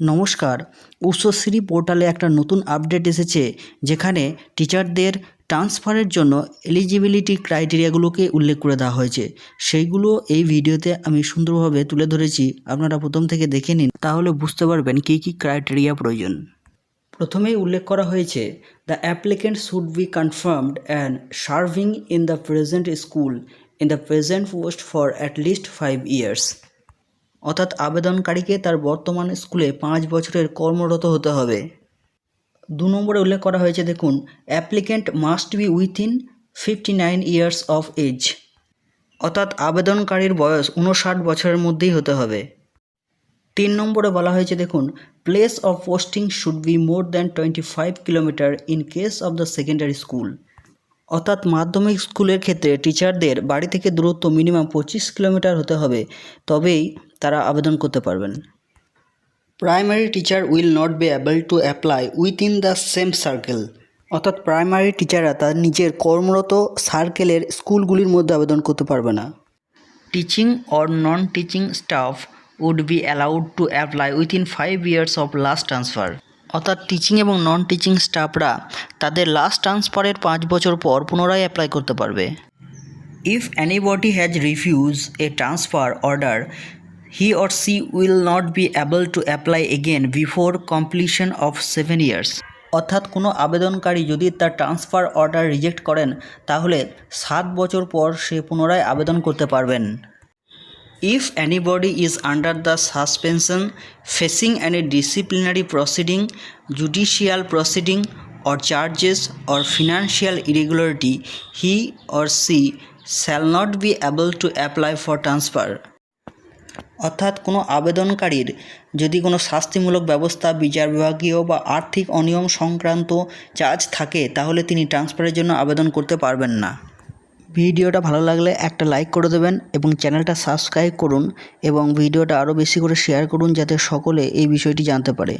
নমস্কার, উচ্চশ্রী পোর্টালে একটা নতুন আপডেট এসেছে যেখানে টিচারদের ট্রান্সফারের জন্য এলিজিবিলিটি ক্রাইটেরিয়াগুলোকে উল্লেখ করে দেওয়া হয়েছে। সেইগুলো এই ভিডিওতে আমি সুন্দরভাবে তুলে ধরেছি, আপনারা প্রথম থেকে দেখে নিন, তাহলে বুঝতে পারবেন কী কী ক্রাইটেরিয়া প্রয়োজন। প্রথমেই উল্লেখ করা হয়েছে, the applicant should be confirmed and serving in the present school in the present post for at least 5 years. অর্থাৎ আবেদনকারীকে তার বর্তমান স্কুলে 5 বছরের কর্মরত হতে হবে। 2 নম্বরে উল্লেখ করা হয়েছে, দেখুন, applicant must be within 59 years of age. অর্থাৎ আবেদনকারীর বয়স 59 বছরের মধ্যেই হতে হবে। 3 নম্বরে বলা হয়েছে, দেখুন, place of posting should be more than 25 kilometre in case of the secondary school. অর্থাৎ মাধ্যমিক স্কুলের ক্ষেত্রে টিচারদের বাড়ি থেকে দূরত্ব মিনিমাম 25 কিলোমিটার হতে হবে, তবেই তারা আবেদন করতে পারবেন। Primary teacher will not be able to apply within the same circle. অর্থাৎ প্রাইমারি টিচাররা তার নিজের কর্মরত সার্কেলের স্কুলগুলির মধ্যে আবেদন করতে পারবে না। Teaching or non teaching staff would be allowed to apply within 5 years of last transfer. অর্থাৎ টিচিং এবং নন টিচিং স্টাফরা তাদের লাস্ট ট্রান্সফারের 5 বছর পর পুনরায় অ্যাপ্লাই করতে পারবে। If anybody has refuse a transfer order, he or she will not be able to apply again before completion of 7 years. অর্থাৎ কোনো আবেদনকারী যদি তার ট্রান্সফার অর্ডার রিজেক্ট করেন তাহলে 7 বছর পর সে পুনরায় আবেদন করতে পারবেন। If anybody is under the suspension, facing any disciplinary proceeding, judicial proceeding or charges or financial irregularity, he or she shall not be able to apply for transfer. অর্থাৎ কোনো আবেদনকারীর যদি কোনো শাস্তিমূলক ব্যবস্থা, বিচার বিভাগীয় বা আর্থিক অনিয়ম সংক্রান্ত চার্জ থাকে তাহলে তিনি ট্রান্সফারের জন্য আবেদন করতে পারবেন না। ভিডিওটা ভালো লাগলে একটা লাইক করে দেবেন এবং চ্যানেলটা সাবস্ক্রাইব করুন এবং ভিডিওটা আরও বেশি করে শেয়ার করুন যাতে সকলে এই বিষয়টি জানতে পারে।